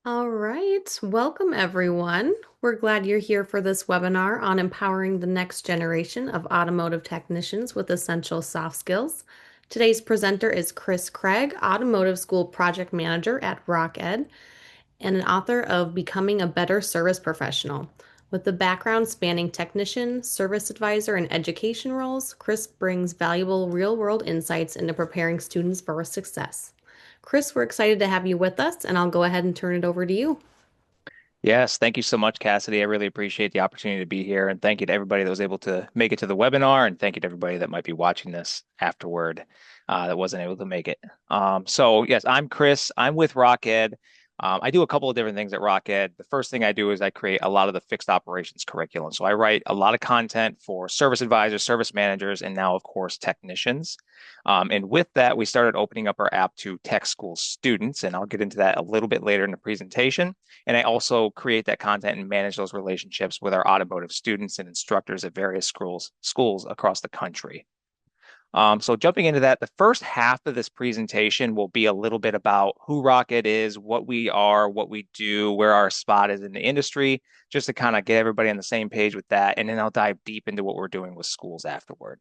All right, welcome everyone. We're glad you're here for this webinar on empowering the next generation of automotive technicians with essential soft skills. Today's presenter is Chris Craig, Automotive School Project Manager at RockED and an author of Becoming a Better Service Professional. With a background spanning technician, service advisor, and education roles, Chris brings valuable real-world insights into preparing students for success. Chris, we're excited to have you with us, and I'll go ahead and turn it over to you. Yes, thank you so much, Cassidy. I really appreciate the opportunity to be here. And thank you to everybody that was able to make it to the webinar. And thank you to everybody that might be watching this afterward that wasn't able to make it. Yes, I'm Chris. I'm with RockED. I do a couple of different things at RockED. The first thing I do is I create a lot of the fixed operations curriculum. So I write a lot of content for service advisors, service managers, and now, of course, technicians. And with that, we started opening up our app to tech school students. And I'll get into that a little bit later in the presentation. And I also create that content and manage those relationships with our automotive students and instructors at various schools across the country. So jumping into that, the first half of this presentation will be a little bit about who Rocket is, what we are, what we do, where our spot is in the industry, just to kind of get everybody on the same page with that. And then I'll dive deep into what we're doing with schools afterward.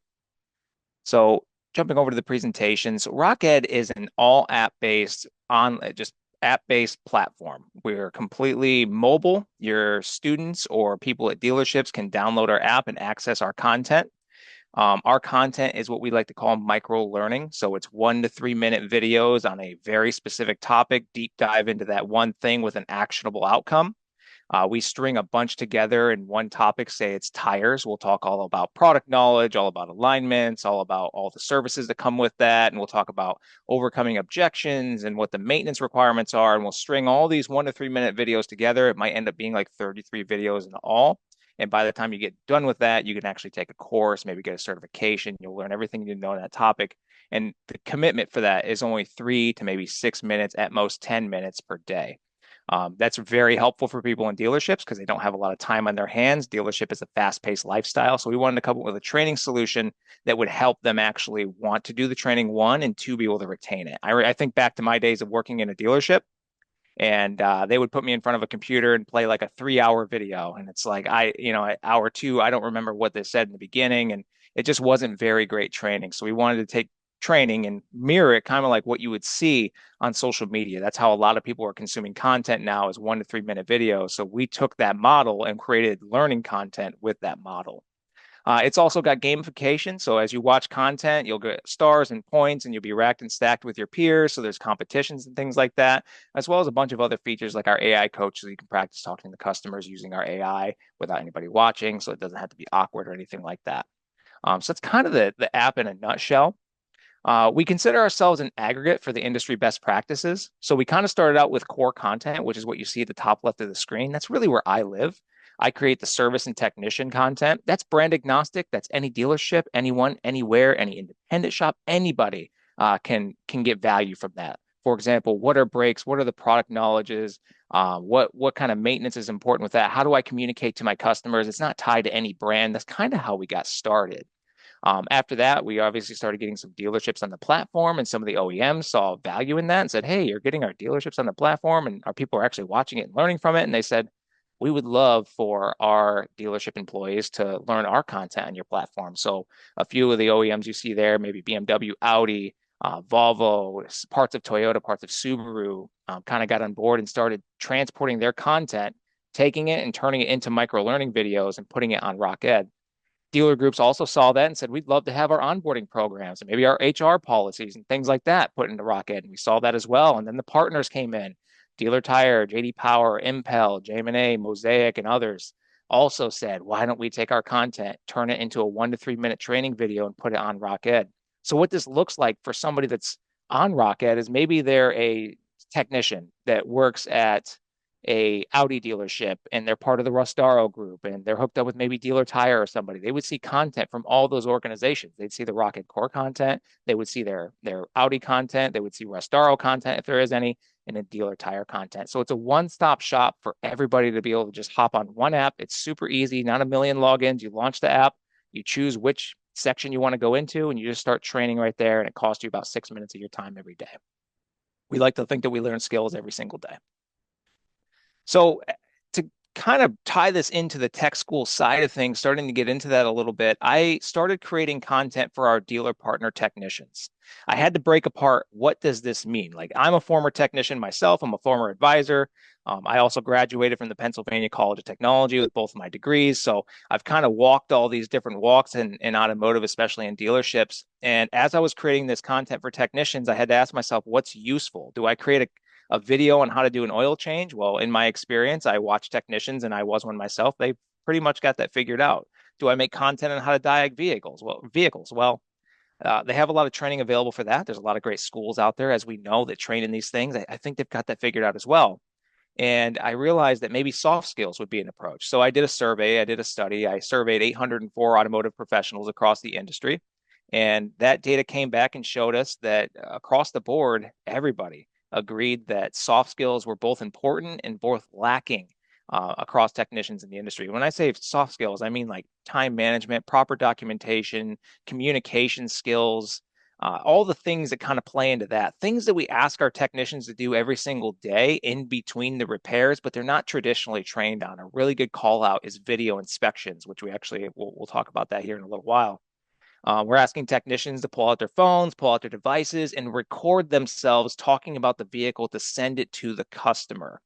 So jumping over to the presentation, so RockEd is an all app-based on just app-based platform. We're completely mobile. Your students or people at dealerships can download our app and access our content. Our content is what we like to call micro learning. So it's 1 to 3 minute videos on a very specific topic, deep dive into that one thing with an actionable outcome. We string a bunch together in one topic, say it's tires. We'll talk all about product knowledge, all about alignments, all about all the services that come with that. And we'll talk about overcoming objections and what the maintenance requirements are. And we'll string all these 1 to 3 minute videos together. It might end up being like 33 videos in all. And by the time you get done with that, you can actually take a course, maybe get a certification. You'll learn everything you know on that topic. And the commitment for that is only 3 to maybe 6 minutes, at most 10 minutes per day. That's very helpful for people in dealerships because they don't have a lot of time on their hands. Dealership is a fast-paced lifestyle. So we wanted to come up with a training solution that would help them actually want to do the training, one, and two, be able to retain it. I think back to my days of working in a dealership, and they would put me in front of a computer and play like a 3 hour video. And it's like, at hour two, I don't remember what they said in the beginning. And it just wasn't very great training. So we wanted to take training and mirror it kind of like what you would see on social media. That's how a lot of people are consuming content now, is 1 to 3 minute videos. So we took that model and created learning content with that model. It's also got gamification. So as you watch content, you'll get stars and points, and you'll be racked and stacked with your peers. So there's competitions and things like that, as well as a bunch of other features like our AI coach, so you can practice talking to customers using our AI without anybody watching. So it doesn't have to be awkward or anything like that. So that's kind of the app in a nutshell. We consider ourselves an aggregate for the industry best practices. So we kind of started out with core content, which is what you see at the top left of the screen. That's really where I live. I create the service and technician content. That's brand agnostic. That's any dealership, anyone, anywhere, any independent shop, anybody can get value from that. For example, what are brakes? What are the product knowledges? What kind of maintenance is important with that? How do I communicate to my customers? It's not tied to any brand. That's kind of how we got started. After that, we obviously started getting some dealerships on the platform, and some of the OEMs saw value in that and said, "Hey, you're getting our dealerships on the platform, and our people are actually watching it and learning from it." And they said, "We would love for our dealership employees to learn our content on your platform." So a few of the OEMs you see there, maybe BMW, Audi, Volvo, parts of Toyota, parts of Subaru, kind of got on board and started transporting their content, taking it and turning it into micro learning videos and putting it on RockEd. Dealer groups also saw that and said, "We'd love to have our onboarding programs and maybe our HR policies and things like that put into RockEd." And we saw that as well. And then the partners came in. Dealer Tire, JD Power, Impel, JM&A, Mosaic, and others also said, "Why don't we take our content, turn it into a 1 to 3 minute training video and put it on RockEd?" So what this looks like for somebody that's on RockEd is maybe they're a technician that works at a Audi dealership and they're part of the Rustaro group and they're hooked up with maybe Dealer Tire or somebody. They would see content from all those organizations. They'd see the RockED Core content. They would see their Audi content. They would see Rustaro content if there is any, and then Dealer Tire content. So it's a one-stop shop for everybody to be able to just hop on one app. It's super easy, not a million logins. You launch the app, you choose which section you want to go into, and you just start training right there. And it costs you about 6 minutes of your time every day. We like to think that we learn skills every single day. So to kind of tie this into the tech school side of things, starting to get into that a little bit, I started creating content for our dealer partner technicians. I had to break apart what does this mean? Like I'm a former technician myself, I'm a former advisor. I also graduated from the Pennsylvania College of Technology with both of my degrees. So I've kind of walked all these different walks in automotive, especially in dealerships. And as I was creating this content for technicians, I had to ask myself, what's useful? Do I create a video on how to do an oil change? Well, in my experience, I watch technicians and I was one myself. They pretty much got that figured out. Do I make content on how to diag vehicles? Well, they have a lot of training available for that. There's a lot of great schools out there, as we know, that train in these things. I think they've got that figured out as well. And I realized that maybe soft skills would be an approach. So I did a survey, I did a study, I surveyed 804 automotive professionals across the industry. And that data came back and showed us that across the board, everybody agreed that soft skills were both important and both lacking across technicians in the industry. When I say soft skills, I mean like time management, proper documentation, communication skills, all the things that kind of play into that. Things that we ask our technicians to do every single day in between the repairs, but they're not traditionally trained on. A really good call out is video inspections, which we'll talk about that here in a little while. We're asking technicians to pull out their phones, pull out their devices, and record themselves talking about the vehicle to send it to the customer.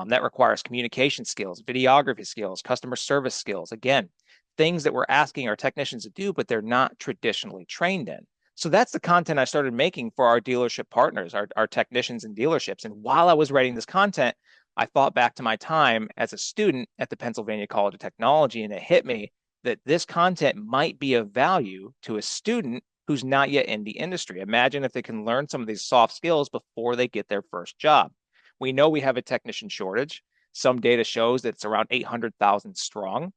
That requires communication skills, videography skills, customer service skills. Again, things that we're asking our technicians to do, but they're not traditionally trained in. So that's the content I started making for our dealership partners, our technicians and dealerships. And while I was writing this content, I thought back to my time as a student at the Pennsylvania College of Technology, and it hit me that this content might be of value to a student who's not yet in the industry. Imagine if they can learn some of these soft skills before they get their first job. We know we have a technician shortage. Some data shows that it's around 800,000 strong.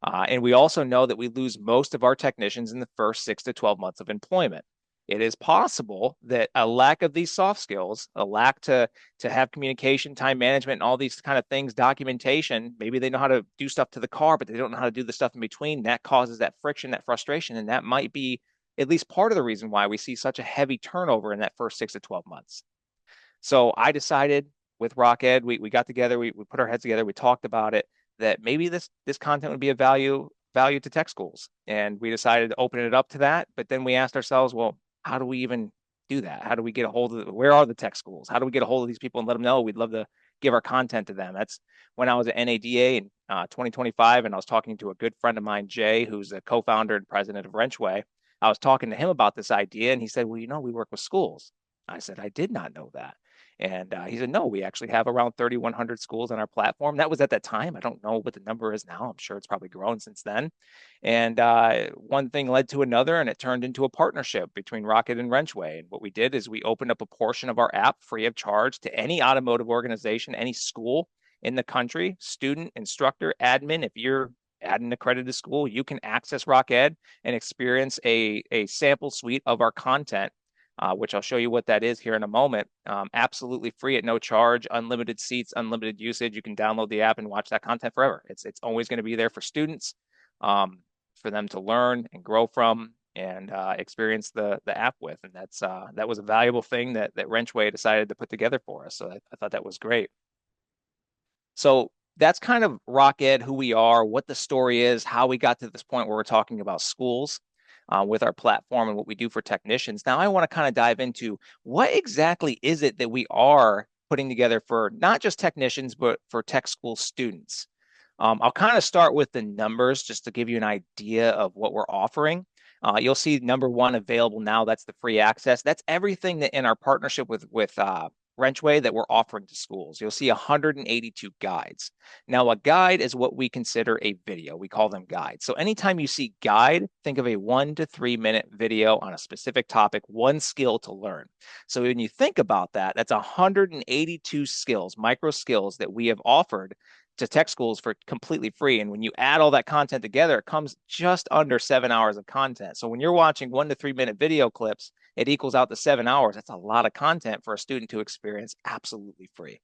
And we also know that we lose most of our technicians in the first 6 to 12 months of employment. It is possible that a lack of these soft skills, a lack to have communication, time management, and all these kind of things, documentation, maybe they know how to do stuff to the car, but they don't know how to do the stuff in between. That causes that friction, that frustration, and that might be at least part of the reason why we see such a heavy turnover in that first 6 to 12 months. So I decided with RockED, we got together, we put our heads together, we talked about it, that maybe this content would be a value to tech schools. And we decided to open it up to that. But then we asked ourselves, well, how do we even do that? How do we get a hold of where are the tech schools? How do we get a hold of these people and let them know we'd love to give our content to them? That's when I was at NADA in 2025, and I was talking to a good friend of mine, Jay, who's a co-founder and president of Wrenchway. I was talking to him about this idea, and he said, well, we work with schools. I said, I did not know that. And he said, no, we actually have around 3,100 schools on our platform. That was at that time. I don't know what the number is now. I'm sure it's probably grown since then. And one thing led to another, and it turned into a partnership between RockED and Wrenchway. And what we did is we opened up a portion of our app free of charge to any automotive organization, any school in the country, student, instructor, admin. If you're at an accredited school, you can access RockED and experience a sample suite of our content, which I'll show you what that is here in a moment. Absolutely free at no charge, unlimited seats, unlimited usage. You can download the app and watch that content forever. It's always going to be there for students, for them to learn and grow from and experience the app with. And that was a valuable thing that Wrenchway decided to put together for us. So I thought that was great. So that's kind of RockED, who we are, what the story is, how we got to this point where we're talking about schools with our platform and what we do for technicians. Now, I want to kind of dive into what exactly is it that we are putting together for not just technicians, but for tech school students. I'll kind of start with the numbers just to give you an idea of what we're offering. You'll see number one available now. That's the free access. That's everything that in our partnership with Wrenchway that we're offering to schools. You'll see 182 guides. Now, a guide is what we consider a video. We call them guides. So anytime you see guide, think of a 1 to 3 minute video on a specific topic, one skill to learn. So when you think about that, that's 182 skills, micro skills that we have offered to tech schools for completely free. And when you add all that content together, it comes just under 7 hours of content. So when you're watching 1 to 3 minute video clips, it equals out to 7 hours. That's a lot of content for a student to experience absolutely free.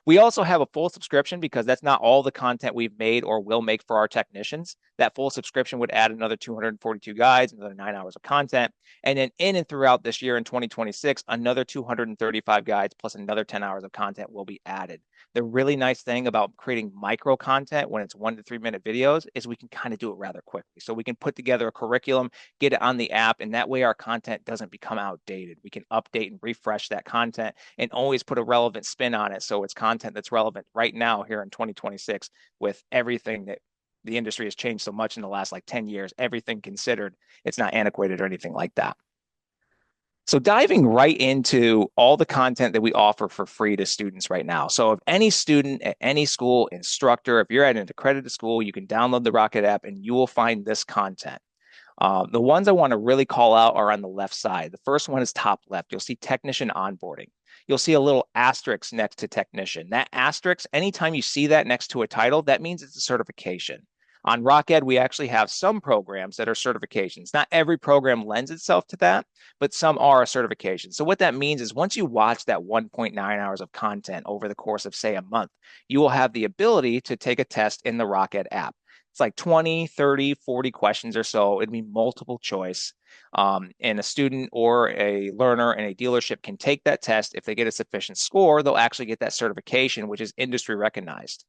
We also have a full subscription because that's not all the content we've made or will make for our technicians. That full subscription would add another 242 guides, another 9 hours of content. And then in and throughout this year in 2026, another 235 guides plus another 10 hours of content will be added. The really nice thing about creating micro content when it's 1 to 3 minute videos is we can kind of do it rather quickly. So we can put together a curriculum, get it on the app, and that way our content doesn't become outdated. We can update and refresh that content and always put a relevant spin on it. So it's content that's relevant right now here in 2026 with everything that the industry has changed so much in the last like 10 years, everything considered, it's not antiquated or anything like that. So diving right into all the content that we offer for free to students right now. So if any student at any school, instructor, if you're at an accredited school, you can download the RockED app and you will find this content. The ones I want to really call out are on the left side. The first one is top left. You'll see technician onboarding. You'll see a little asterisk next to technician. That asterisk, anytime you see that next to a title, that means it's a certification. On RockED, we actually have some programs that are certifications. Not every program lends itself to that, but some are a certification. So what that means is once you watch that 1.9 hours of content over the course of, say, a month, you will have the ability to take a test in the RockED app. It's like 20, 30, 40 questions or so. It'd be multiple choice. And a student or a learner in a dealership can take that test. If they get a sufficient score, they'll actually get that certification, which is industry recognized.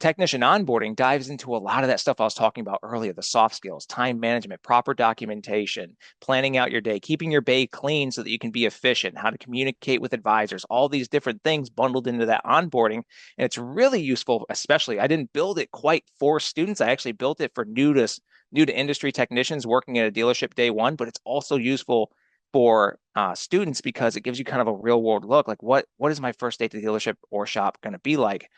Technician onboarding dives into a lot of that stuff I was talking about earlier, the soft skills, time management, proper documentation, planning out your day, keeping your bay clean so that you can be efficient, how to communicate with advisors, all these different things bundled into that onboarding. And it's really useful, especially I didn't build it quite for students. I actually built it for new to industry technicians working at a dealership day one, but it's also useful for students because it gives you kind of a real world look like what is my first day to the dealership or shop going to be like.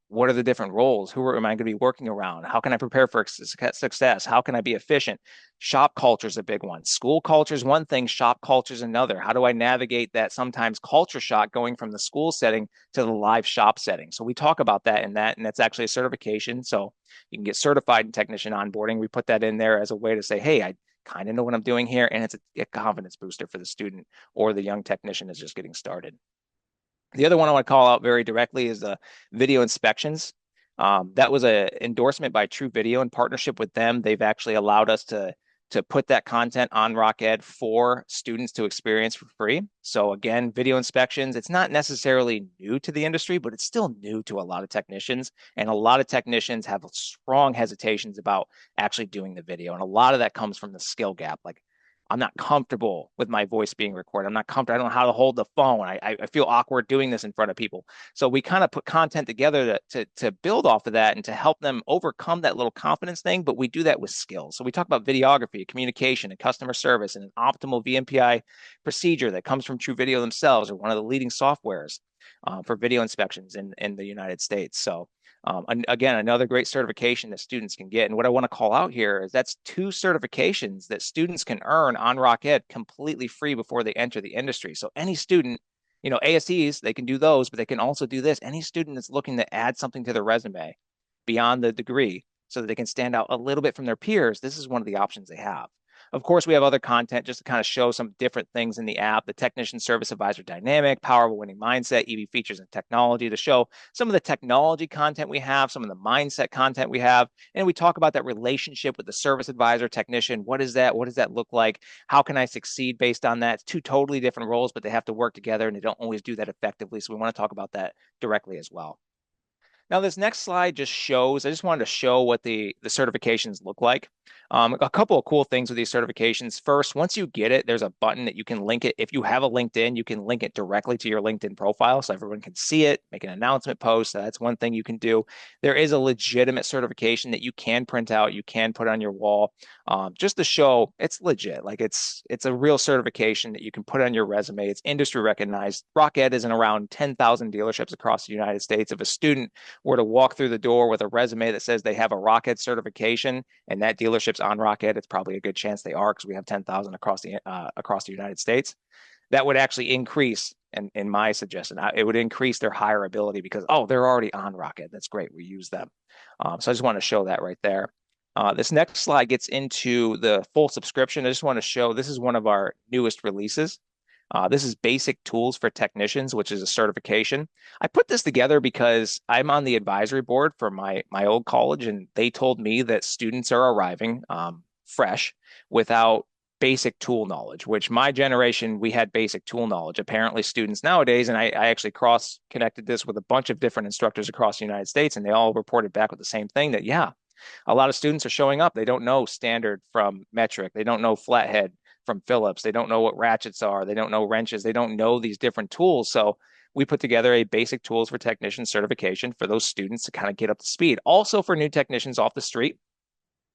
What are the different roles? Who am I going to be working around? How can I prepare for success? How can I be efficient? Shop culture is a big one. School culture is one thing, shop culture is another. How do I navigate that sometimes culture shock going from the school setting to the live shop setting? So we talk about that, and that's actually a certification. So you can get certified in technician onboarding. We put that in there as a way to say, hey, I kind of know what I'm doing here, and it's a confidence booster for the student or the young technician that's just getting started. The other one I want to call out very directly is the video inspections. That was an endorsement by True Video in partnership with them. They've actually allowed us to put that content on RockED for students to experience for free. So again, video inspections, it's not necessarily new to the industry, but it's still new to a lot of technicians. And a lot of technicians have strong hesitations about actually doing the video. And a lot of that comes from the skill gap. Like I'm not comfortable with my voice being recorded. I'm not comfortable. I don't know how to hold the phone. I feel awkward doing this in front of people. So we kind of put content together to build off of that and to help them overcome that little confidence thing. But we do that with skills. So we talk about videography, communication, and customer service, and an optimal VMPI procedure that comes from True Video themselves, or one of the leading softwares for video inspections in the United States. So again, another great certification that students can get. And what I want to call out here is that's two certifications that students can earn on RockED completely free before they enter the industry. So any student, ASEs, they can do those, but they can also do this. Any student that's looking to add something to their resume beyond the degree so that they can stand out a little bit from their peers, this is one of the options they have. Of course, we have other content just to kind of show some different things in the app, the Technician Service Advisor Dynamic, Power of a Winning Mindset, EV features and technology to show some of the technology content we have, some of the mindset content we have. And we talk about that relationship with the service advisor technician. What is that? What does that look like? How can I succeed based on that? It's two totally different roles, but they have to work together and they don't always do that effectively. So we want to talk about that directly as well. Now, this next slide just shows, I just wanted to show what the certifications look like. A couple of cool things with these certifications. First, once you get it, there's a button that you can link it. If you have a LinkedIn, you can link it directly to your LinkedIn profile so everyone can see it, make an announcement post. That's one thing you can do. There is a legitimate certification that you can print out, you can put on your wall, just to show it's legit. Like it's a real certification that you can put on your resume. It's industry recognized. RockED is in around 10,000 dealerships across the United States. If a student were to walk through the door with a resume that says they have a RockED certification and that dealership's on RockED, it's probably a good chance they are because we have 10,000 across the United States. That would actually increase, and in my suggestion, it would increase their hireability because, oh, they're already on RockED. That's great. We use them. So I just want to show that right there. This next slide gets into the full subscription. I just want to show this is one of our newest releases. This is Basic Tools for Technicians, which is a certification. I put this together because I'm on the advisory board for my old college, and they told me that students are arriving fresh without basic tool knowledge, which my generation, we had basic tool knowledge. Apparently, students nowadays, and I actually cross connected this with a bunch of different instructors across the United States, and they all reported back with the same thing that, yeah, a lot of students are showing up. They don't know standard from metric. They don't know flathead from Phillips. They don't know what ratchets are. They don't know wrenches. They don't know these different tools. So we put together a basic tools for technicians certification for those students to kind of get up to speed. Also for new technicians off the street.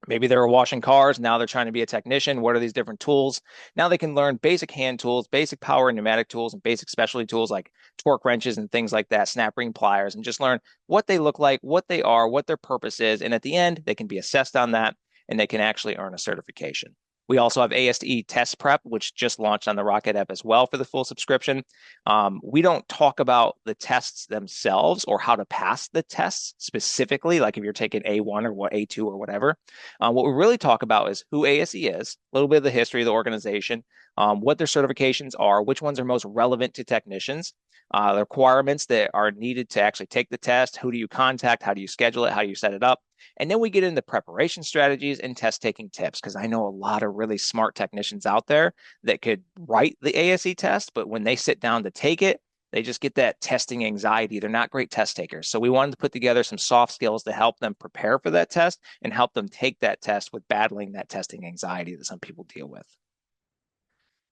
Maybe they were washing cars. Now they're trying to be a technician. What are these different tools? Now they can learn basic hand tools, basic power and pneumatic tools, and basic specialty tools like torque wrenches and things like that, snap ring pliers, and just learn what they look like, what they are, what their purpose is. And at the end, they can be assessed on that and they can actually earn a certification. We also have ASE Test Prep, which just launched on the RockED app as well for the full subscription. We don't talk about the tests themselves or how to pass the tests specifically, like if you're taking A1 or what A2 or whatever. What we really talk about is who ASE is, a little bit of the history of the organization, what their certifications are, which ones are most relevant to technicians, the requirements that are needed to actually take the test, who do you contact, how do you schedule it, how do you set it up. And then we get into preparation strategies and test taking tips because I know a lot of really smart technicians out there that could write the ASE test, but when they sit down to take it, they just get that testing anxiety. They're not great test takers. So we wanted to put together some soft skills to help them prepare for that test and help them take that test with battling that testing anxiety that some people deal with.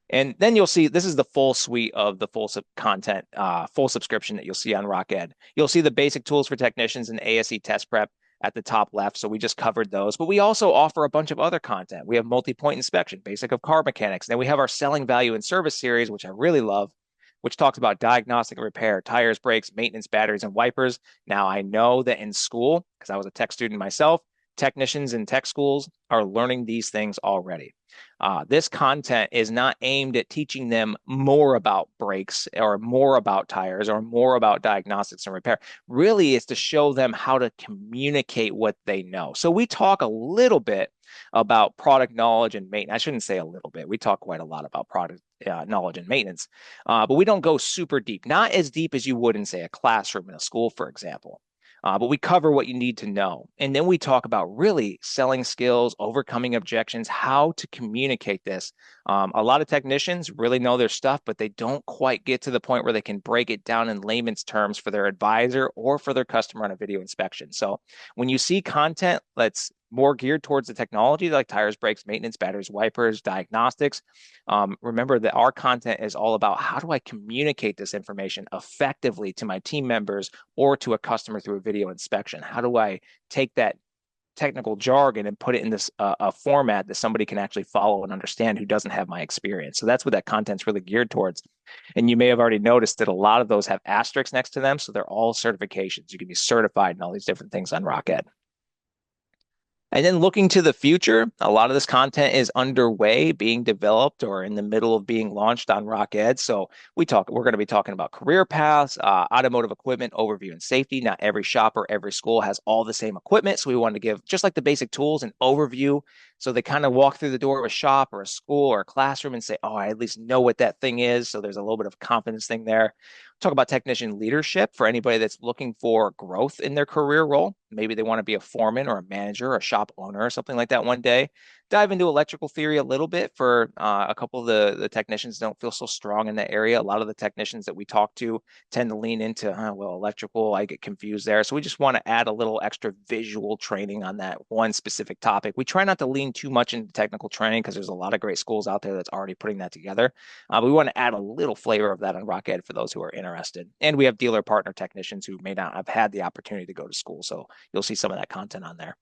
And then you'll see this is the full suite of the content, full subscription that you'll see on RockEd. You'll see the basic tools for technicians and ASE test prep at the top left. So we just covered those, but we also offer a bunch of other content. We have multi-point inspection, basic of car mechanics. Then we have our selling value and service series, which I really love, which talks about diagnostic and repair, tires, brakes, maintenance, batteries, and wipers. Now I know that in school, because I was a tech student myself, technicians in tech schools are learning these things already. This content is not aimed at teaching them more about brakes or more about tires or more about diagnostics and repair. Really, it's to show them how to communicate what they know. So we talk a little bit about product knowledge and maintenance. I shouldn't say a little bit. We talk quite a lot about product knowledge and maintenance, but we don't go super deep, not as deep as you would in, say, a classroom in a school, for example. But we cover what you need to know. And then we talk about really selling skills, overcoming objections, how to communicate this. A lot of technicians really know their stuff, but they don't quite get to the point where they can break it down in layman's terms for their advisor or for their customer on a video inspection. So when you see content that's more geared towards the technology like tires, brakes, maintenance, batteries, wipers, diagnostics, remember that our content is all about how do I communicate this information effectively to my team members or to a customer through a video inspection? How do I take that technical jargon and put it in this a format that somebody can actually follow and understand who doesn't have my experience? So that's what that content's really geared towards. And you may have already noticed that a lot of those have asterisks next to them. So they're all certifications. You can be certified in all these different things on RockEd. And then looking to the future, a lot of this content is underway, being developed, or in the middle of being launched on RockEd. So we're going to be talking about career paths, automotive equipment overview and safety. Not every shop or every school has all the same equipment. So we wanted to give just like the basic tools an overview. So they kind of walk through the door of a shop or a school or a classroom and say, oh, I at least know what that thing is. So there's a little bit of confidence thing there. Talk about technician leadership for anybody that's looking for growth in their career role. Maybe they want to be a foreman or a manager or a shop owner or something like that one day. Dive into electrical theory a little bit for a couple of the technicians don't feel so strong in that area. A lot of the technicians that we talk to tend to lean into, well, electrical, I get confused there. So we just want to add a little extra visual training on that one specific topic. We try not to lean too much into technical training because there's a lot of great schools out there that's already putting that together. But we want to add a little flavor of that on RockEd for those who are interested. And we have dealer partner technicians who may not have had the opportunity to go to school. So you'll see some of that content on there.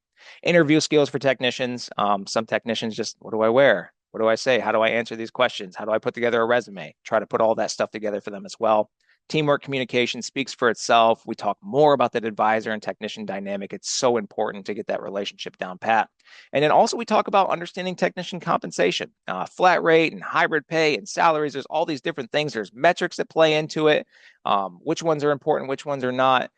Interview skills for technicians. Some technicians just, what do I wear? What do I say? How do I answer these questions? How do I put together a resume? Try to put all that stuff together for them as well. Teamwork communication speaks for itself. We talk more about that advisor and technician dynamic. It's so important to get that relationship down pat. And then also we talk about understanding technician compensation, flat rate and hybrid pay and salaries. There's all these different things. There's metrics that play into it. Which ones are important, which ones are not.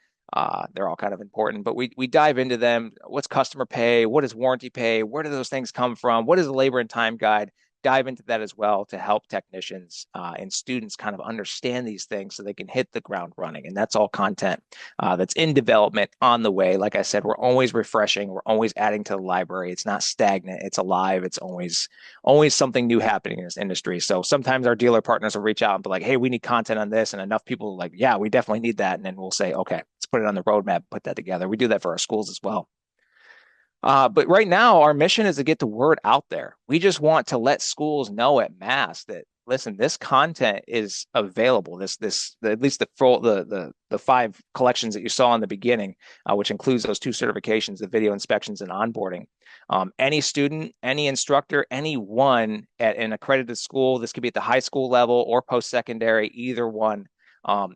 They're all kind of important, but we dive into them. What's customer pay? What is warranty pay? Where do those things come from? What is the labor and time guide? dive into that as well to help technicians and students kind of understand these things so they can hit the ground running. And that's all content that's in development on the way. Like I said, we're always refreshing, we're always adding to the library. It's not stagnant, it's alive, it's always something new happening in this industry. So sometimes our dealer partners will reach out and be like, hey, we need content on this. And enough people are like, yeah, we definitely need that. And then we'll say, okay, let's put it on the roadmap, put that together. We do that for our schools as well. But right now, our mission is to get the word out there. We just want to let schools know at mass that listen, this content is available. At least the five collections that you saw in the beginning, which includes those two certifications, the video inspections and onboarding. Any student, any instructor, anyone at an accredited school, this could be at the high school level or post-secondary, either one.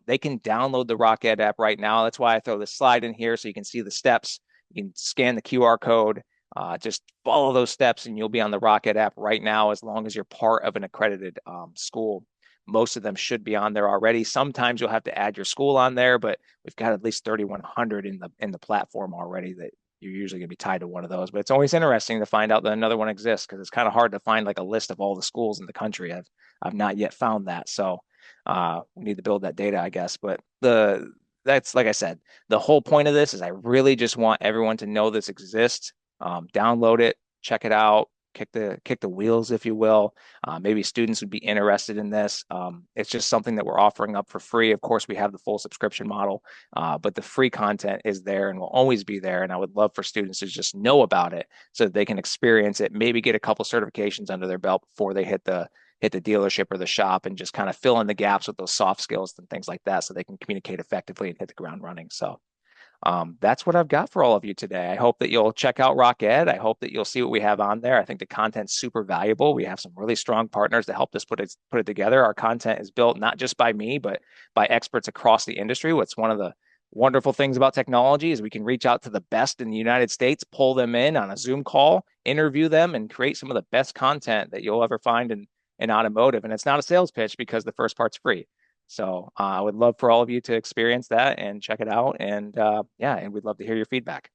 They can download the RockED app right now. That's why I throw this slide in here so you can see the steps. You can scan the QR code, just follow those steps, and you'll be on the RockED app right now as long as you're part of an accredited school. Most of them should be on there already. Sometimes you'll have to add your school on there, but we've got at least 3,100 in the platform already that you're usually going to be tied to one of those. But it's always interesting to find out that another one exists because it's kind of hard to find like a list of all the schools in the country. I've not yet found that, so we need to build that data, I guess. But the that's like I said, the whole point of this is I really just want everyone to know this exists. Download it, check it out, kick the wheels, if you will. Maybe students would be interested in this. It's just something that we're offering up for free. Of course, we have the full subscription model, but the free content is there and will always be there. And I would love for students to just know about it so that they can experience it, maybe get a couple certifications under their belt before they hit the dealership or the shop and just kind of fill in the gaps with those soft skills and things like that so they can communicate effectively and hit the ground running. So that's what I've got for all of you today. I hope that you'll check out RockED. I hope that you'll see what we have on there. I think the content's super valuable. We have some really strong partners to help us put it together. Our content is built not just by me, but by experts across the industry. What's one of the wonderful things about technology is we can reach out to the best in the United States, pull them in on a Zoom call, interview them, and create some of the best content that you'll ever find in automotive. And it's not a sales pitch because the first part's free. So I would love for all of you to experience that and check it out. And yeah, and we'd love to hear your feedback.